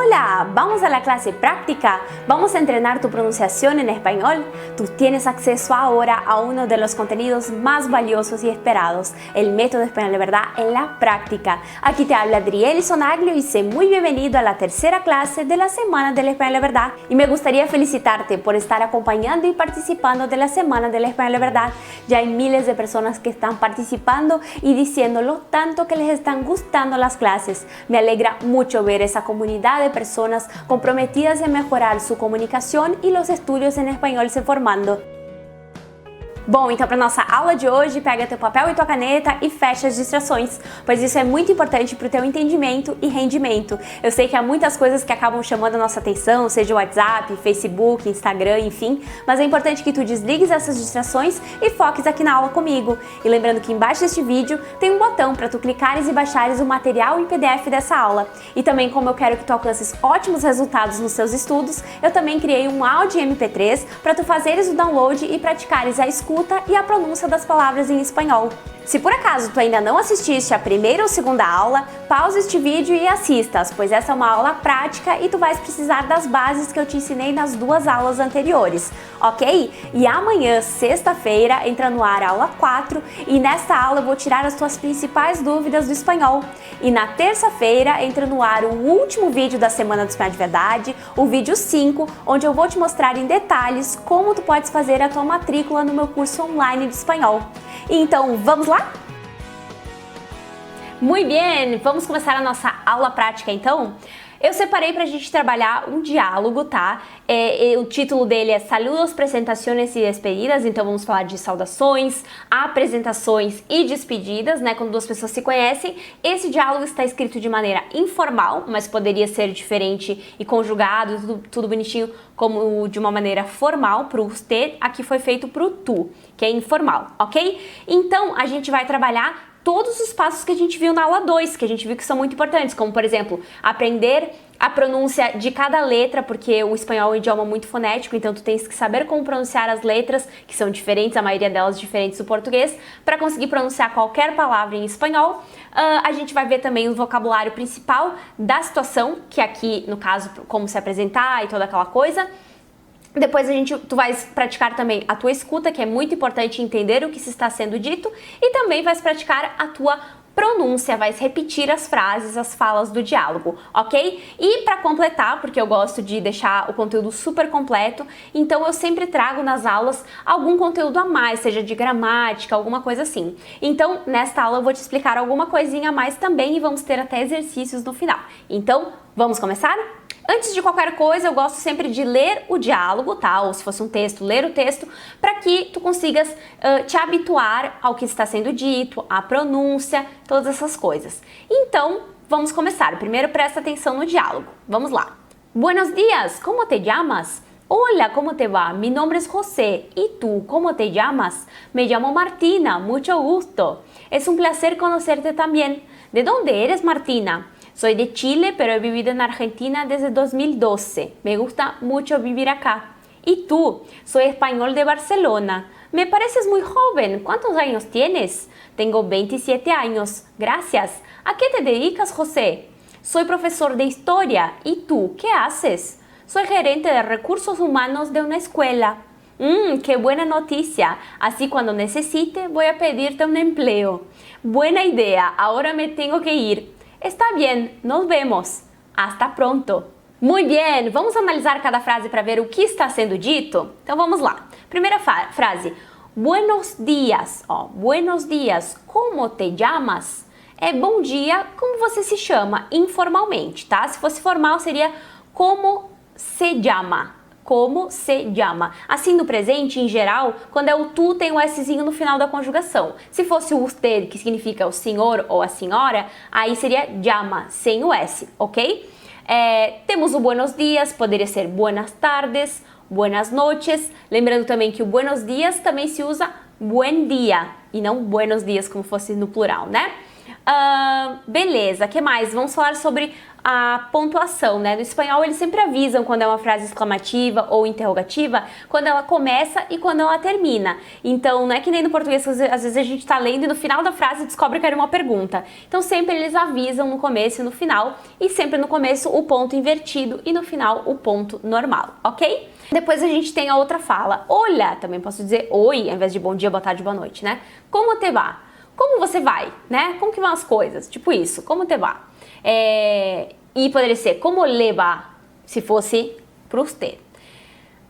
Hola, vamos a la clase práctica. Vamos a entrenar tu pronunciación en español. Tú tienes acceso ahora a uno de los contenidos más valiosos y esperados, el método español de verdad en la práctica. Aquí te habla Adriel Sonaglio y sé muy bienvenido a la tercera clase de la Semana del Español de Verdad. Y me gustaría felicitarte por estar acompañando y participando de la Semana del Español de Verdad. Ya hay miles de personas que están participando y diciendo lo tanto que les están gustando las clases. Me alegra mucho ver esa comunidad de personas comprometidas en mejorar su comunicação e os estudos em espanhol se formando. Bom, então para nossa aula de hoje, pega teu papel e tua caneta e fecha as distrações, pois isso é muito importante para o teu entendimento e rendimento. Eu sei que há muitas coisas que acabam chamando a nossa atenção, seja o WhatsApp, Facebook, Instagram, enfim, mas é importante que tu desligues essas distrações e foques aqui na aula comigo. E lembrando que embaixo deste vídeo tem um botão para tu clicares e baixares o material em PDF dessa aula. E também, como eu quero que tu alcances ótimos resultados nos seus estudos, eu também criei um áudio MP3 para tu fazeres o download e praticares a escuta e a pronúncia das palavras em espanhol. Se por acaso tu ainda não assististe a primeira ou segunda aula, pausa este vídeo e assistas, pois essa é uma aula prática e tu vais precisar das bases que eu te ensinei nas duas aulas anteriores, ok? E amanhã, sexta-feira, entra no ar a aula 4 e nesta aula eu vou tirar as tuas principais dúvidas do espanhol. E na terça-feira entra no ar o último vídeo da Semana do Espanhol de Verdade, o vídeo 5, onde eu vou te mostrar em detalhes como tu podes fazer a tua matrícula no meu curso online de espanhol. Então, vamos lá? Muito bem, vamos começar a nossa aula prática então? Eu separei para a gente trabalhar um diálogo, tá? O título dele é Saludos, Presentações e Despedidas, então vamos falar de saudações, apresentações e despedidas, né? Quando duas pessoas se conhecem. Esse diálogo está escrito de maneira informal, mas poderia ser diferente e conjugado, tudo bonitinho, como de uma maneira formal, pro usted. Aqui foi feito pro tu, que é informal, ok? Então, a gente vai trabalhar todos os passos que a gente viu na aula 2, que a gente viu que são muito importantes, como, por exemplo, aprender a pronúncia de cada letra, porque o espanhol é um idioma muito fonético, então tu tens que saber como pronunciar as letras, que são diferentes, a maioria delas diferentes do português, para conseguir pronunciar qualquer palavra em espanhol. A gente vai ver também o vocabulário principal da situação, que aqui, no caso, como se apresentar e toda aquela coisa. Depois tu vais praticar também a tua escuta, que é muito importante entender o que se está sendo dito, e também vais praticar a tua pronúncia, vais repetir as frases, as falas do diálogo, ok? E para completar, porque eu gosto de deixar o conteúdo super completo, então eu sempre trago nas aulas algum conteúdo a mais, seja de gramática, alguma coisa assim. Então, nesta aula eu vou te explicar alguma coisinha a mais também e vamos ter até exercícios no final. Então, vamos começar? Antes de qualquer coisa, eu gosto sempre de ler o diálogo, tá? Ou se fosse um texto, ler o texto, para que tu consigas te habituar ao que está sendo dito, à pronúncia, todas essas coisas. Então, vamos começar. Primeiro, presta atenção no diálogo. Vamos lá. Buenos días, ¿cómo te llamas? Hola, ¿cómo te va? Mi nombre es José. ¿Y tú, cómo te llamas? Me llamo Martina, mucho gusto. Es un placer conocerte también. ¿De dónde eres, Martina? Soy de Chile, pero he vivido en Argentina desde 2012. Me gusta mucho vivir acá. ¿Y tú? Soy español de Barcelona. Me pareces muy joven. ¿Cuántos años tienes? Tengo 27 años. Gracias. ¿A qué te dedicas, José? Soy profesor de historia. ¿Y tú? ¿Qué haces? Soy gerente de recursos humanos de una escuela. ¡Qué buena noticia! Así cuando necesite voy a pedirte un empleo. Buena idea. Ahora me tengo que ir. Está bien, nos vemos. Hasta pronto. Muito bem, vamos analisar cada frase para ver o que está sendo dito? Então vamos lá. Primeira frase. Buenos días. Buenos días. ¿Cómo te llamas? É bom dia, como você se chama, informalmente, tá? Se fosse formal seria como se llama. Como se llama. Assim, no presente, em geral, quando é o tu, tem o Szinho no final da conjugação. Se fosse o usted, que significa o senhor ou a senhora, aí seria llama, sem o S, ok? Temos o buenos dias, poderia ser buenas tardes, buenas noches. Lembrando também que o buenos dias também se usa buen dia, e não buenos dias, como fosse no plural, né? Beleza, que mais? Vamos falar sobre a pontuação, né? No espanhol eles sempre avisam quando é uma frase exclamativa ou interrogativa, quando ela começa e quando ela termina. Então não é que nem no português, às vezes a gente tá lendo e no final da frase descobre que era uma pergunta. Então sempre eles avisam no começo e no final, e sempre no começo o ponto invertido e no final o ponto normal, ok? Depois a gente tem a outra fala, olha, também posso dizer oi, ao invés de bom dia, boa tarde, boa noite, né? Como te va? Como você vai, né? Como que vão as coisas? Tipo isso, como te va? E poderia ser como le va, se fosse para usted.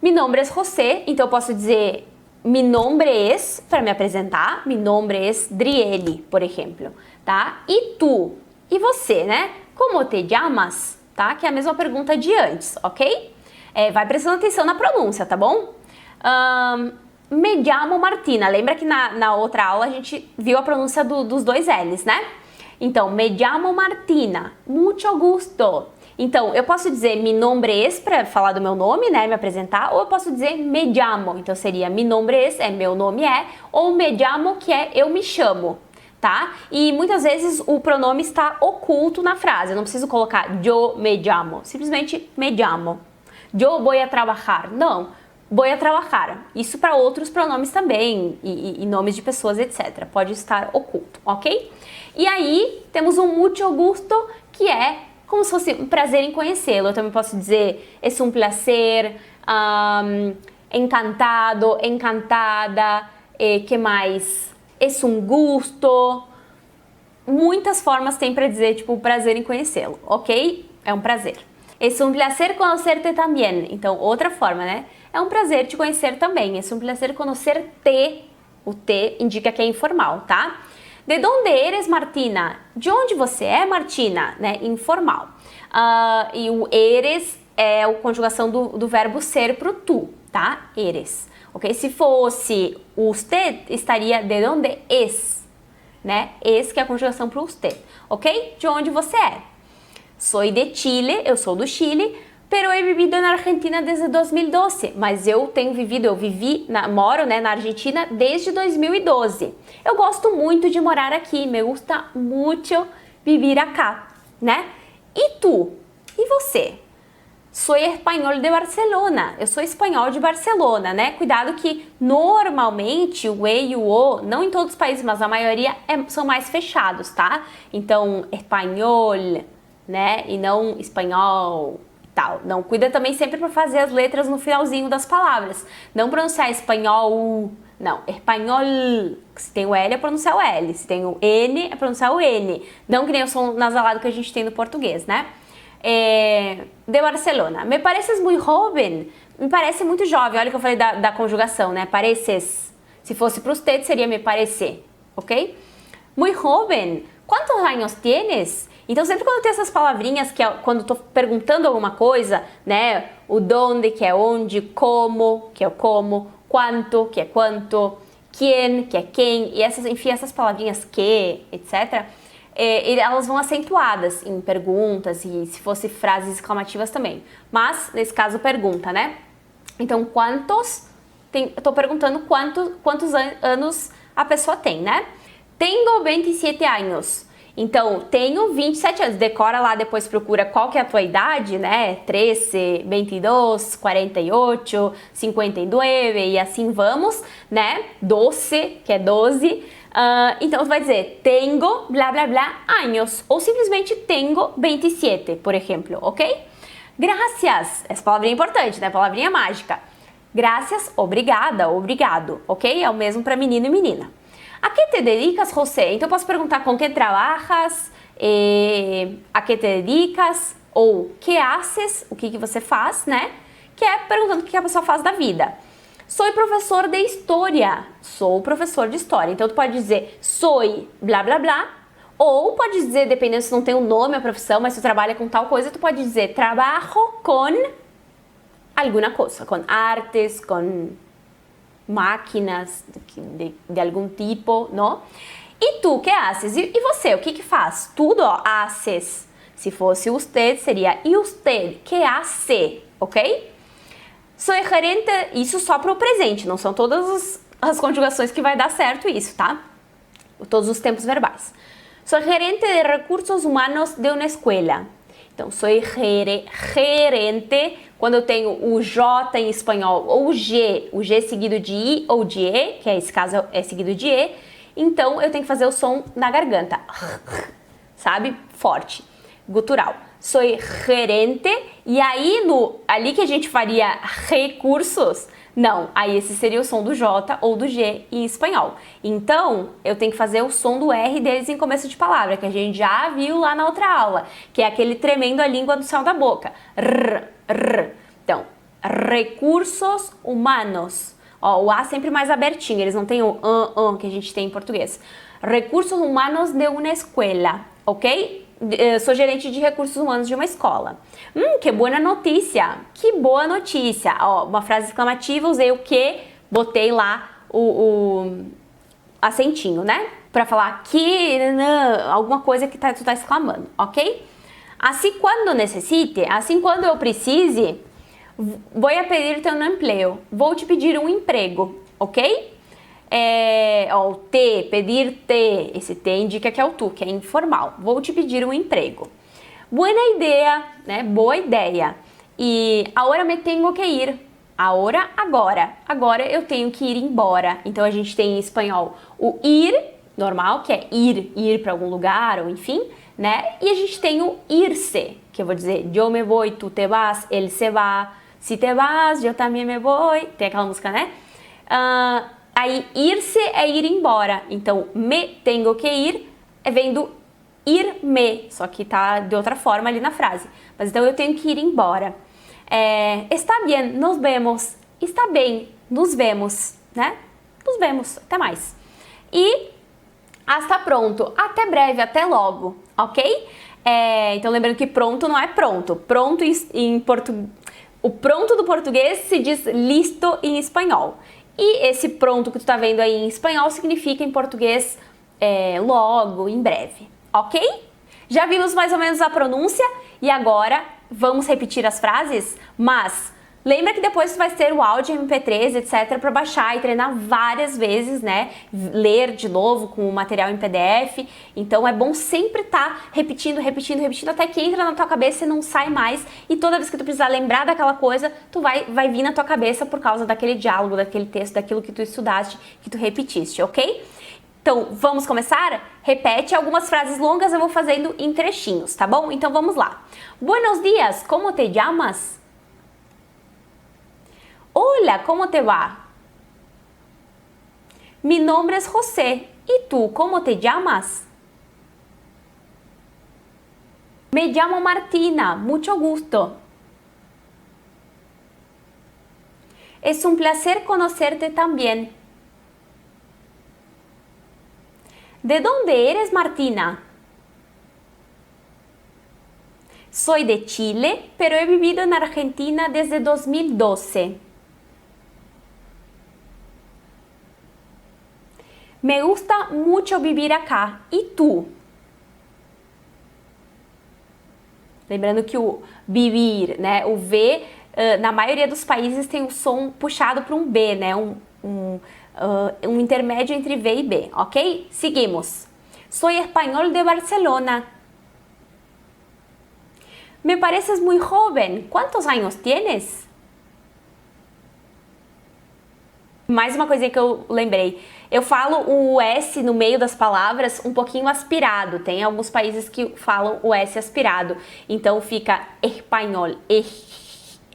Mi nombre es José, então eu posso dizer mi nombre es, para me apresentar, mi nombre es Driele, por exemplo, tá? E tu? E você, né? Como te llamas? Tá? Que é a mesma pergunta de antes, ok? Vai prestando atenção na pronúncia, tá bom? Me llamo Martina. Lembra que na outra aula a gente viu a pronúncia dos dois L's, né? Então, me llamo Martina. Mucho gusto. Então, eu posso dizer mi nombre es para falar do meu nome, né? Me apresentar. Ou eu posso dizer me llamo. Então, seria mi nombre es, meu nome é. Ou me llamo, que é eu me chamo. Tá? E muitas vezes o pronome está oculto na frase. Eu não preciso colocar yo me llamo. Simplesmente me llamo. Yo voy a trabajar. Não. Voy a trabajar. Isso para outros pronomes também, e nomes de pessoas, etc. Pode estar oculto, ok? E aí, temos um mucho gusto, que é como se fosse um prazer em conhecê-lo. Eu também posso dizer, es un placer, encantado, encantada, que mais? Es un gusto. Muitas formas tem para dizer, tipo, prazer em conhecê-lo, ok? É um prazer. Es un placer conocerte también. Então, outra forma, né? É um prazer te conhecer também. Es un placer conocerte. O te indica que é informal, tá? De donde eres, Martina? De onde você é, Martina? Né? Informal. E o eres é a conjugação do verbo ser pro tu, tá? Eres. Ok? Se fosse usted, estaria de donde es, né? Es que é a conjugação pro usted, ok? De onde você é? Soy de Chile, eu sou do Chile, pero he vivido na Argentina desde 2012. Mas eu moro, né, na Argentina desde 2012. Eu gosto muito de morar aqui, me gusta mucho vivir acá, né? E tu? E você? Soy espanhol de Barcelona. Eu sou espanhol de Barcelona, né? Cuidado que normalmente o e e o o, não em todos os países, mas a maioria são mais fechados, tá? Então, espanhol, né? E não espanhol, tal. Não, cuida também sempre para fazer as letras no finalzinho das palavras. Não pronunciar espanhol, não. Espanhol, se tem o L é pronunciar o L. Se tem o N é pronunciar o N. Não que nem o som nasalado que a gente tem no português, né? De Barcelona. Me pareces muito jovem. Me parece muito jovem. Olha que eu falei da conjugação, né? Pareces. Se fosse para usted, seria me parecer, ok? Muito jovem. Quantos anos tienes? Então, sempre quando tem essas palavrinhas, que é quando estou perguntando alguma coisa, né? O donde, que é onde, como, que é o como, quanto, que é quanto, quem, que é quem, e essas palavrinhas que, etc., elas vão acentuadas em perguntas e se fosse frases exclamativas também. Mas, nesse caso, pergunta, né? Então, quantos... eu estou perguntando quantos anos a pessoa tem, né? Tenho 27 anos. Então, tenho 27 anos. Decora lá, depois procura qual que é a tua idade, né? 13, 22, 48, 59 e assim vamos, né? 12, que é 12. Então, tu vai dizer, tenho, blá, blá, blá, anos. Ou simplesmente tenho 27, por exemplo, ok? Gracias. Essa palavrinha é importante, né? Palavrinha mágica. Gracias, obrigada, obrigado, ok? É o mesmo para menino e menina. A que te dedicas, José? Então eu posso perguntar com que trabalhas, a que te dedicas, ou que haces, o que você faz, né? Que é perguntando o que a pessoa faz da vida. Sou professor de história. Sou professor de história. Então tu pode dizer sou blá blá blá, ou pode dizer, dependendo se não tem o nome, a profissão, mas se tu trabalha com tal coisa, tu pode dizer trabalho com alguma coisa, com artes, com máquinas de algum tipo, não? E tu, que haces? E você, o que faz? Tudo, ó, haces. Se fosse usted, seria e usted, que hace, ok? Sou gerente, isso só para o presente, não são todas as conjugações que vai dar certo isso, tá? Todos os tempos verbais. Soy gerente de recursos humanos de uma escola. Então, sou gerente, quando eu tenho o J em espanhol ou o G seguido de I ou de E, que esse caso é seguido de E, então eu tenho que fazer o som na garganta, sabe? Forte, gutural. Sou gerente, e aí ali que a gente faria recursos, não, aí esse seria o som do J ou do G em espanhol. Então, eu tenho que fazer o som do R deles em começo de palavra, que a gente já viu lá na outra aula, que é aquele tremendo a língua no céu da boca. Então, recursos humanos. Ó, o A sempre mais abertinho, eles não têm o que a gente tem em português. Recursos humanos de uma escola, ok? Sou gerente de recursos humanos de uma escola. Que boa notícia! Que boa notícia! Ó, uma frase exclamativa, usei o que, botei lá o acentinho, né? Pra falar que, alguma coisa que tu tá exclamando, ok? Assim quando necessite, assim quando eu precise, vou a pedir-te um emprego. Vou te pedir um emprego, ok? O te, pedir-te, esse te indica que é o tu, que é informal. Vou te pedir um emprego. Buena ideia, né? Boa ideia. E agora me tenho que ir. Agora. Agora eu tenho que ir embora. Então a gente tem em espanhol o ir, normal, que é ir para algum lugar, ou enfim, né? E a gente tem o ir-se, que eu vou dizer, yo me voy, tu te vas, él se va, si te vas, yo también me voy. Tem aquela música, né? Aí, ir-se é ir embora. Então, me tenho que ir vem do ir-me, só que tá de outra forma ali na frase. Mas então, eu tenho que ir embora. Está bien, nos vemos. Está bem, nos vemos, né? Nos vemos, até mais. E hasta pronto, até breve, até logo, ok? Então, lembrando que pronto não é pronto. Pronto em português. O pronto do português se diz listo em espanhol. E esse pronto que tu tá vendo aí em espanhol significa em português logo, em breve, ok? Já vimos mais ou menos a pronúncia e agora vamos repetir as frases, mas lembra que depois tu vai ter o áudio MP3, etc, para baixar e treinar várias vezes, né? Ler de novo com o material em PDF. Então é bom sempre estar repetindo até que entra na tua cabeça e não sai mais. E toda vez que tu precisar lembrar daquela coisa, tu vai vir na tua cabeça por causa daquele diálogo, daquele texto, daquilo que tu estudaste, que tu repetiste, ok? Então, vamos começar? Repete algumas frases longas, eu vou fazendo em trechinhos, tá bom? Então vamos lá. Buenos días, ¿cómo te llamas? Hola, ¿cómo te va? Mi nombre es José. ¿Y tú, cómo te llamas? Me llamo Martina. Mucho gusto. Es un placer conocerte también. ¿De dónde eres, Martina? Soy de Chile, pero he vivido en Argentina desde 2012. Me gusta mucho vivir acá. ¿Y tú? Lembrando que o vivir, né, o V, na maioria dos países tem o som puxado para um B, né, um intermédio entre V e B, ok? Seguimos. Soy español de Barcelona. Me pareces muy joven. ¿Cuántos años tienes? Mais uma coisinha que eu lembrei. Eu falo o S no meio das palavras um pouquinho aspirado. Tem alguns países que falam o S aspirado. Então fica espanhol,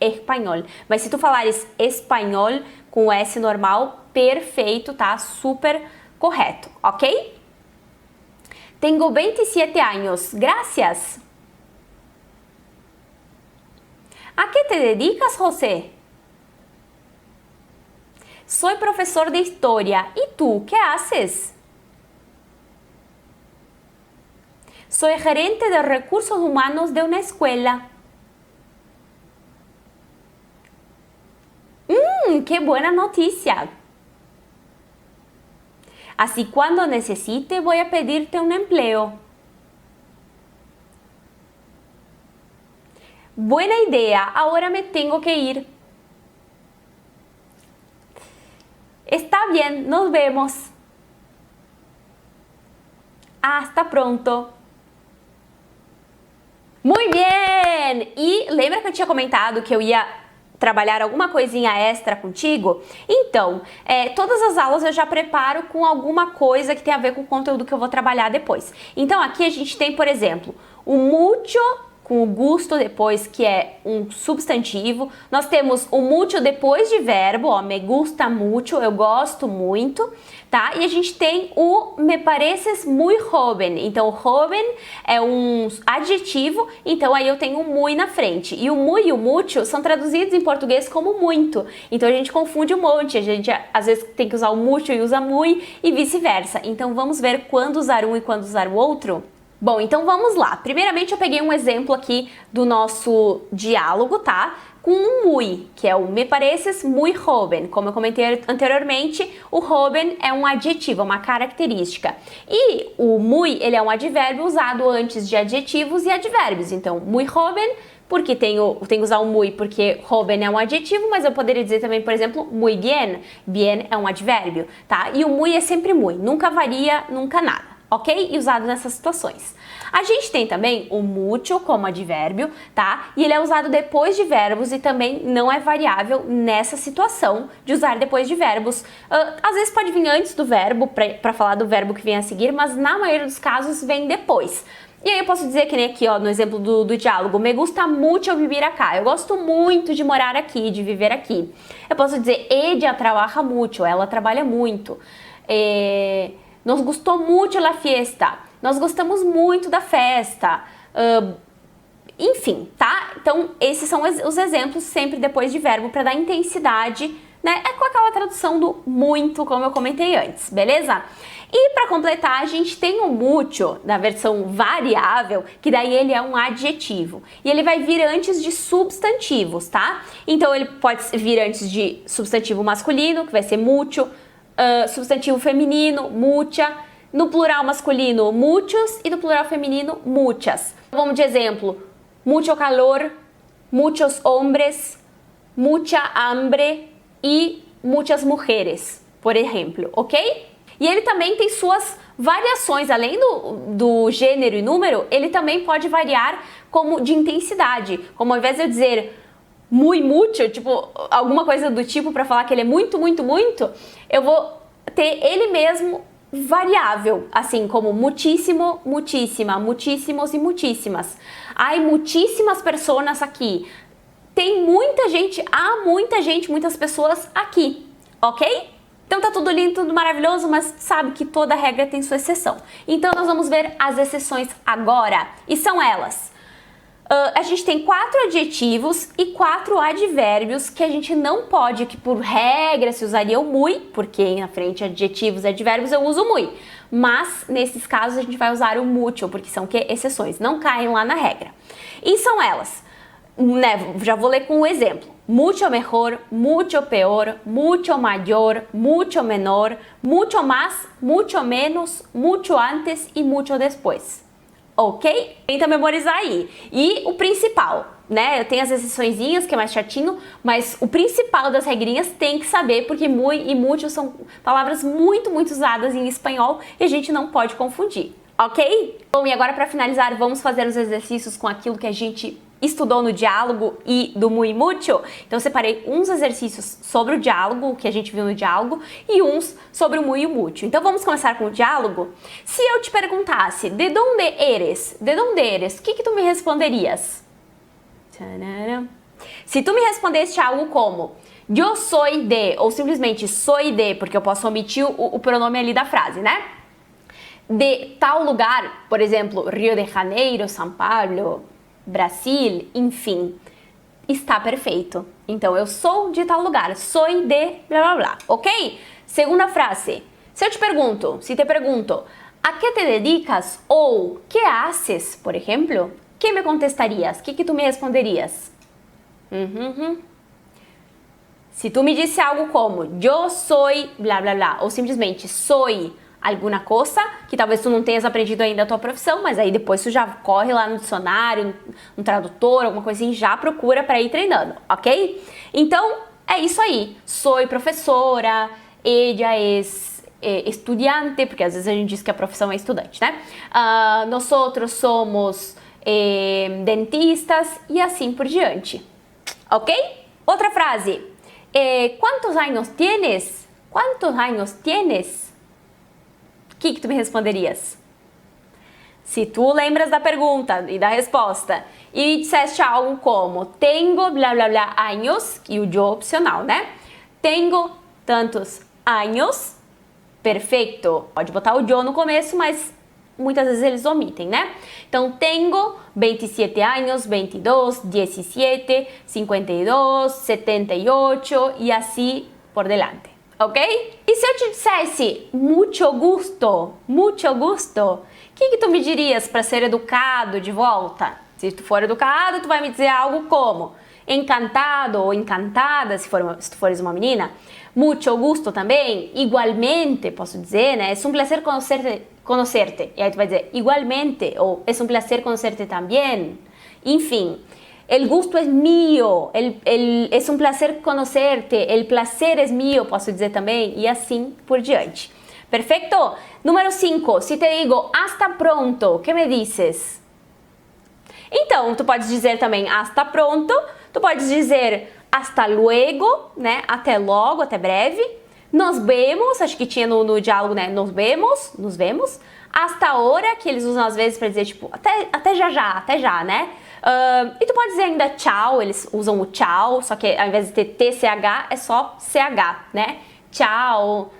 espanhol. Mas se tu falares espanhol com o S normal, perfeito, tá? Super correto, ok? Tengo 27 años. Gracias. ¿A qué te dedicas, José? Soy profesor de historia. ¿Y tú qué haces? Soy gerente de recursos humanos de una escuela. ¡Qué buena noticia! Así cuando necesite voy a pedirte un empleo. Buena idea, ahora me tengo que ir. Está bien, nos vemos. Ah, está pronto. Muito bem! E lembra que eu tinha comentado que eu ia trabalhar alguma coisinha extra contigo? Então, todas as aulas eu já preparo com alguma coisa que tem a ver com o conteúdo que eu vou trabalhar depois. Então aqui a gente tem, por exemplo, o mucho com o gusto depois, que é um substantivo. Nós temos o mucho depois de verbo, ó, me gusta mucho, eu gosto muito, tá? E a gente tem o me pareces muy joven. Então, joven é um adjetivo, então aí eu tenho o muy na frente. E o muy e o mucho são traduzidos em português como muito. Então a gente confunde um monte, a gente às vezes tem que usar o mucho e usa muy e vice-versa. Então vamos ver quando usar um e quando usar o outro? Bom, então vamos lá. Primeiramente eu peguei um exemplo aqui do nosso diálogo, tá? Com um muy, que é o me pareces muy joven. Como eu comentei anteriormente, o joven é um adjetivo, é uma característica. E o muy, ele é um advérbio usado antes de adjetivos e advérbios. Então, muy joven, porque tenho que usar o muy porque joven é um adjetivo, mas eu poderia dizer também, por exemplo, muy bien. Bien é um advérbio, tá? E o muy é sempre muy, nunca varia, nunca nada. Ok? E usado nessas situações. A gente tem também o mucho como advérbio, tá? E ele é usado depois de verbos e também não é variável nessa situação de usar depois de verbos. Às vezes pode vir antes do verbo, para falar do verbo que vem a seguir, mas na maioria dos casos vem depois. E aí eu posso dizer que nem aqui, ó, no exemplo do diálogo, me gusta mucho vivir acá. Eu gosto muito de morar aqui, de viver aqui. Eu posso dizer, ella trabaja mucho, ela trabalha muito. Nos gostou muito la fiesta. Nós gostamos muito da festa. Enfim, tá? Então, esses são os exemplos sempre depois de verbo para dar intensidade, né? É com aquela tradução do muito, como eu comentei antes, beleza? E para completar, a gente tem o mucho, da versão variável, que daí ele é um adjetivo. E ele vai vir antes de substantivos, tá? Então, ele pode vir antes de substantivo masculino, que vai ser mucho, substantivo feminino, mucha, no plural masculino, muchos, e no plural feminino, muchas. Vamos de exemplo, mucho calor, muchos hombres, mucha hambre e muchas mujeres, por exemplo, ok? E ele também tem suas variações, além do gênero e número, ele também pode variar como de intensidade, como ao invés de eu dizer muy mucho, tipo, alguma coisa do tipo para falar que ele é muito, muito, muito, eu vou ter ele mesmo variável, assim como muchísimo, muchísima, muchísimos e muchísimas. Ai, muitíssimas pessoas aqui. Tem muita gente, há muita gente, muitas pessoas aqui, ok? Então tá tudo lindo, tudo maravilhoso, mas sabe que toda regra tem sua exceção. Então nós vamos ver as exceções agora, e são elas. A gente tem 4 adjetivos e 4 advérbios que a gente não pode, que por regra se usaria o muy, porque na frente adjetivos e advérbios eu uso o muy. Mas nesses casos a gente vai usar o mucho, porque são exceções, não caem lá na regra. E são elas, né, já vou ler com um exemplo. Mucho mejor, mucho peor, mucho mayor, mucho menor, mucho más, mucho menos, mucho antes e mucho después. Ok? Tenta memorizar aí. E o principal, né? Eu tenho as exceçõezinhas, que é mais chatinho, mas o principal das regrinhas tem que saber, porque muy e mucho são palavras muito, muito usadas em espanhol e a gente não pode confundir. Ok? Bom, e agora para finalizar, vamos fazer os exercícios com aquilo que a gente estudou no diálogo e do muy mucho. Então eu separei uns exercícios sobre o diálogo, o que a gente viu no diálogo, e uns sobre o muy mucho. Então vamos começar com o diálogo? Se eu te perguntasse, de donde eres? De donde eres? O que tu me responderias? Tcharam. Se tu me respondesse algo como yo soy de, ou simplesmente soy de, porque eu posso omitir o pronome ali da frase, né? De tal lugar, por exemplo, Rio de Janeiro, São Paulo, Brasil, enfim, está perfeito. Então, eu sou de tal lugar, soy de blá blá blá, ok? Segunda frase, se eu te pergunto, se te pergunto, a que te dedicas ou que haces, por exemplo, que me contestarias? O que tu me responderias? Se tu me disse algo como, yo soy blá blá blá, ou simplesmente soy alguma coisa, que talvez tu não tenhas aprendido ainda a tua profissão, mas aí depois tu já corre lá no dicionário, no tradutor, alguma coisa assim, já procura para ir treinando, ok? Então, é isso aí. Sou professora, ella es estudiante, porque às vezes a gente diz que a profissão é estudante, né? Nosotros somos dentistas e assim por diante. Ok? Outra frase. ¿Cuántos años tienes? ¿Cuántos años tienes? O que tu me responderias? Se tu lembras da pergunta e da resposta e disseste algo como tengo blá blá blá años, e o yo opcional, né? Tengo tantos años, perfeito. Pode botar o yo no começo, mas muitas vezes eles omitem, né? Então, tengo 27 años, 22, 17, 52, 78 e assim por delante, ok? E se eu te dissesse mucho gusto, o que tu me dirias para ser educado de volta? Se tu for educado, tu vai me dizer algo como encantado ou encantada, se tu fores uma menina. Mucho gusto também, igualmente, posso dizer, né? É um prazer conhecerte. E aí tu vai dizer igualmente, ou é um prazer conhecerte também. Enfim, el gusto es mío, é um prazer conhecerte, el placer es mío, posso dizer também, e assim por diante. Perfeito? Número 5, se te digo hasta pronto, que me dices? Então, tu pode dizer também hasta pronto, tu pode dizer hasta luego, né? Até logo, até breve. Nos vemos, acho que tinha no diálogo, né? Nos vemos. Hasta ahora, que eles usam às vezes para dizer, tipo, até já, né? E tu pode dizer ainda tchau, eles usam o tchau, só que ao invés de ter TCH, é só CH, né? Tchau.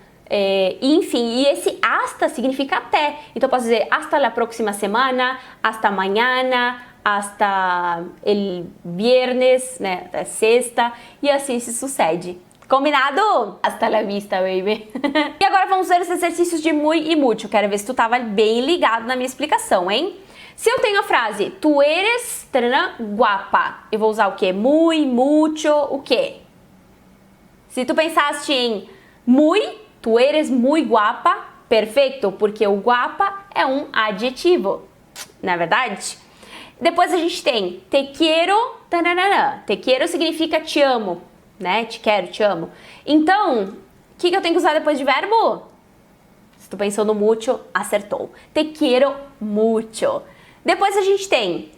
Enfim, e esse hasta significa até. Então eu posso dizer hasta la próxima semana, hasta mañana, hasta el viernes, né, até sexta, e assim se sucede. Combinado? Hasta la vista, baby. E agora vamos ver os exercícios de muy e mucho. Quero ver se tu tava bem ligado na minha explicação, hein? Se eu tenho a frase, tu eres guapa, eu vou usar o quê? Muy, mucho, o quê? Se tu pensaste em muy, tu eres muy guapa, perfeito, porque o guapa é um adjetivo, não é verdade? Depois a gente tem te quiero, tananana. Te quiero significa te amo, né? Te quero, te amo. Então, o que eu tenho que usar depois de verbo? Se tu pensou no mucho, acertou. Te quiero mucho. Depois a gente tem,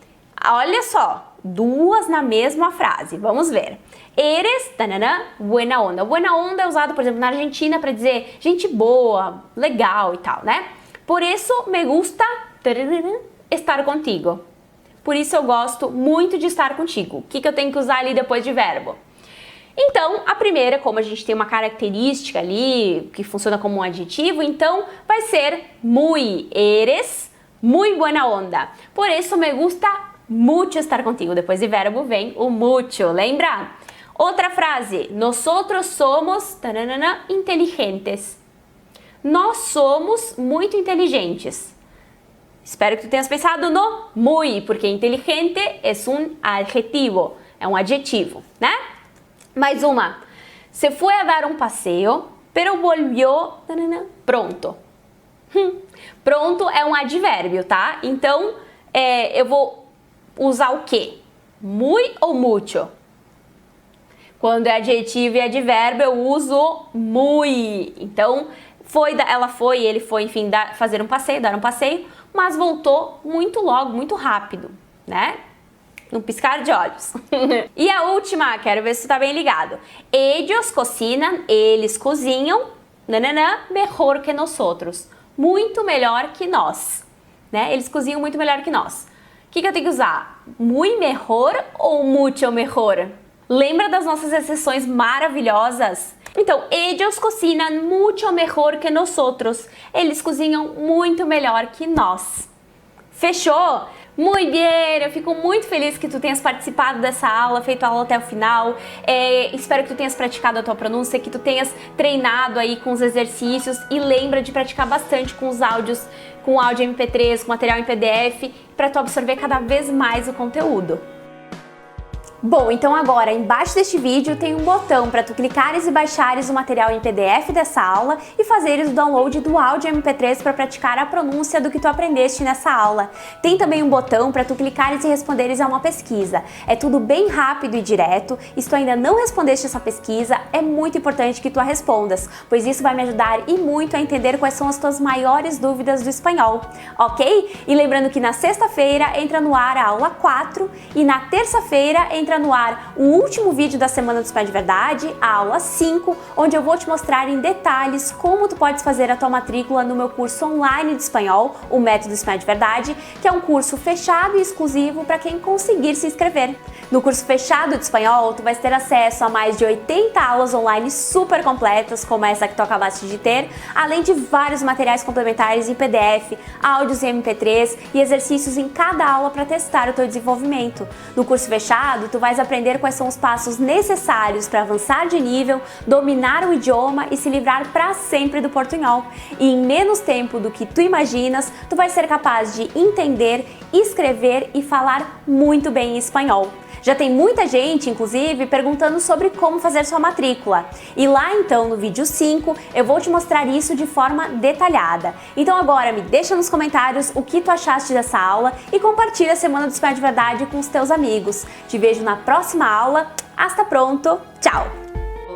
olha só, duas na mesma frase. Vamos ver. Eres, tanana, buena onda. Buena onda é usado, por exemplo, na Argentina para dizer gente boa, legal e tal, né? Por isso me gusta estar contigo. Por isso eu gosto muito de estar contigo. O que eu tenho que usar ali depois de verbo? Então, a primeira, como a gente tem uma característica ali que funciona como um adjetivo, então vai ser muy, eres muy buena onda. Por isso me gusta mucho estar contigo. Depois de verbo vem o mucho, lembra? Outra frase, nosotros somos tananana, inteligentes. Nós somos muito inteligentes. Espero que tu tenhas pensado no muy, porque inteligente é um adjetivo, é um adjetivo, né? Mais uma. Se foi a dar um passeio, pero volvió pronto. Pronto é um advérbio, tá? Então, eu vou usar o quê? Muy ou mucho? Quando é adjetivo e advérbio, eu uso muy. Então, ela foi, ele foi, enfim, dar um passeio, mas voltou muito logo, muito rápido, né? Num piscar de olhos. E a última, quero ver se tu tá bem ligado. Ellos cozinam, eles cozinham, mejor que nosotros. Muito melhor que nós, né? Eles cozinham muito melhor que nós. O que eu tenho que usar? Muy mejor ou mucho mejor? Lembra das nossas exceções maravilhosas? Então, ellos cozinam mucho mejor que nosotros. Eles cozinham muito melhor que nós. Fechou? Muito bem, eu fico muito feliz que tu tenhas participado dessa aula, feito a aula até o final. Espero que tu tenhas praticado a tua pronúncia, que tu tenhas treinado aí com os exercícios e lembra de praticar bastante com os áudios, com áudio MP3, com material em PDF, para tu absorver cada vez mais o conteúdo. Bom, então agora embaixo deste vídeo tem um botão para tu clicares e baixares o material em PDF dessa aula e fazeres o download do áudio MP3 para praticar a pronúncia do que tu aprendeste nessa aula. Tem também um botão para tu clicares e responderes a uma pesquisa. É tudo bem rápido e direto. E se tu ainda não respondeste essa pesquisa, é muito importante que tu a respondas, pois isso vai me ajudar e muito a entender quais são as tuas maiores dúvidas do espanhol, ok? E lembrando que na sexta-feira entra no ar a aula 4 e na terça-feira entra no ar o último vídeo da Semana do Espanhol de Verdade, a aula 5, onde eu vou te mostrar em detalhes como tu podes fazer a tua matrícula no meu curso online de espanhol, o Método Espanhol de Verdade, que é um curso fechado e exclusivo para quem conseguir se inscrever. No curso fechado de espanhol, tu vais ter acesso a mais de 80 aulas online super completas, como essa que tu acabaste de ter, além de vários materiais complementares em PDF, áudios em MP3 e exercícios em cada aula para testar o teu desenvolvimento. No curso fechado, tu vais aprender quais são os passos necessários para avançar de nível, dominar o idioma e se livrar para sempre do portunhol. E em menos tempo do que tu imaginas, tu vais ser capaz de entender, escrever e falar muito bem espanhol. Já tem muita gente, inclusive, perguntando sobre como fazer sua matrícula. E lá então, no vídeo 5, eu vou te mostrar isso de forma detalhada. Então agora me deixa nos comentários o que tu achaste dessa aula e compartilha a Semana do Espanhol de Verdade com os teus amigos. Te vejo na próxima aula. Hasta pronto. Tchau!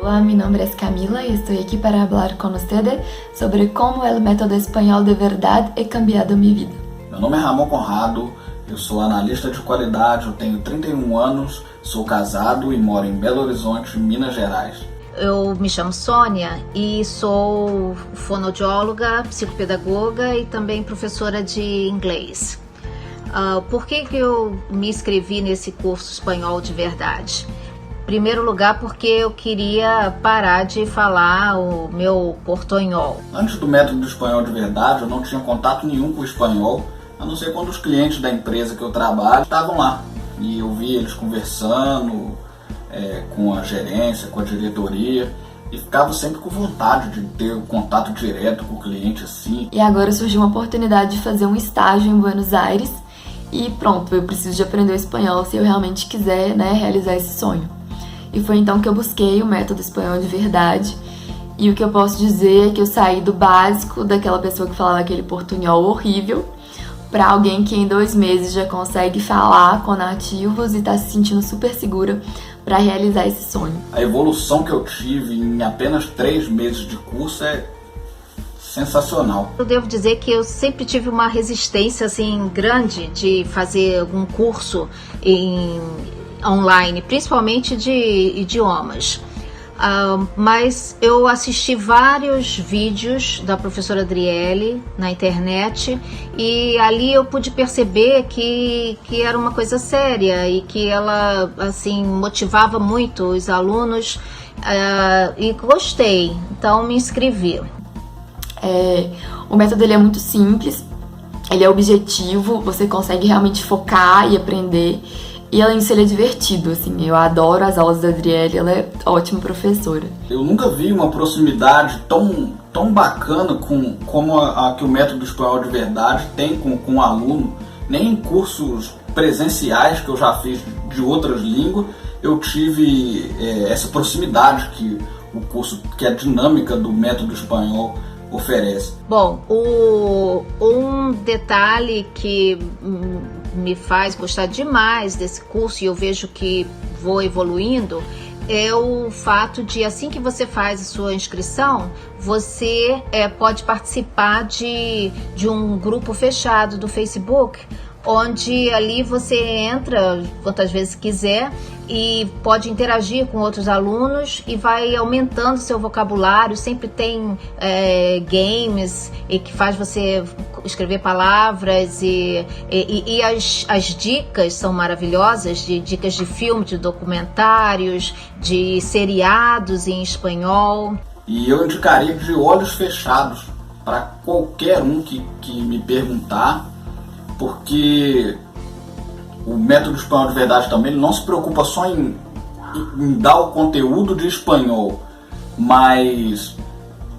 Hola, mi nombre es Camila y estoy aquí para hablar con ustedes sobre cómo el método español de verdad ha cambiado mi vida. Meu nome é Ramon Conrado, eu sou analista de qualidade, eu tenho 31 anos, sou casado e moro em Belo Horizonte, Minas Gerais. Eu me chamo Sônia e sou fonoaudióloga, psicopedagoga e também professora de inglês. Por que eu me inscrevi nesse curso espanhol de verdade? Em primeiro lugar, porque eu queria parar de falar o meu portunhol. Antes do método do espanhol de verdade, eu não tinha contato nenhum com o espanhol, a não ser quando os clientes da empresa que eu trabalho estavam lá. E eu via eles conversando com a gerência, com a diretoria, e ficava sempre com vontade de ter um contato direto com o cliente assim. E agora surgiu uma oportunidade de fazer um estágio em Buenos Aires e pronto, eu preciso de aprender o espanhol se eu realmente quiser, realizar esse sonho. E foi então que eu busquei o método espanhol de verdade. E o que eu posso dizer é que eu saí do básico, daquela pessoa que falava aquele portunhol horrível, para alguém que em 2 meses já consegue falar com nativos e está se sentindo super segura para realizar esse sonho. A evolução que eu tive em apenas 3 meses de curso é sensacional. Eu devo dizer que eu sempre tive uma resistência assim grande de fazer um curso online, principalmente de idiomas. Mas eu assisti vários vídeos da professora Adriele na internet e ali eu pude perceber que era uma coisa séria e que ela assim motivava muito os alunos e gostei, então me inscrevi. O método ele é muito simples, ele é objetivo, você consegue realmente focar e aprender. E além disso ele é divertido, assim, eu adoro as aulas da Adriele, ela é ótima professora. Eu nunca vi uma proximidade tão bacana como a que o método espanhol de verdade tem com o aluno, nem em cursos presenciais que eu já fiz de outras línguas, eu tive essa proximidade que a dinâmica do método espanhol oferece. Bom, um detalhe que me faz gostar demais desse curso e eu vejo que vou evoluindo é o fato de assim que você faz a sua inscrição, você pode participar de um grupo fechado do Facebook, onde ali você entra quantas vezes quiser e pode interagir com outros alunos e vai aumentando seu vocabulário. Sempre tem games e que faz você escrever palavras e as dicas são maravilhosas, dicas de filme, de documentários, de seriados em espanhol. E eu indicaria de olhos fechados para qualquer um que me perguntar, porque o método espanhol de verdade também ele não se preocupa só em dar o conteúdo de espanhol, mas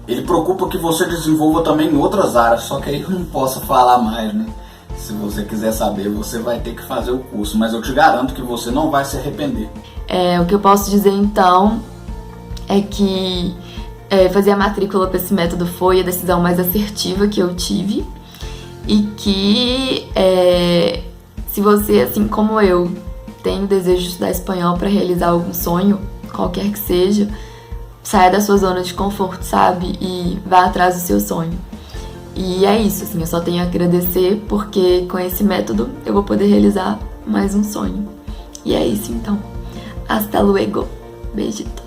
ele preocupa que você desenvolva também em outras áreas, só que aí eu não posso falar mais, né? Se você quiser saber, você vai ter que fazer o curso, mas eu te garanto que você não vai se arrepender. O que eu posso dizer então é que fazer a matrícula para esse método foi a decisão mais assertiva que eu tive, e que se você, assim como eu, tem o desejo de estudar espanhol para realizar algum sonho, qualquer que seja, saia da sua zona de conforto, sabe? E vá atrás do seu sonho. E é isso, assim, eu só tenho a agradecer, porque com esse método eu vou poder realizar mais um sonho. E é isso então. Hasta luego. Beijito.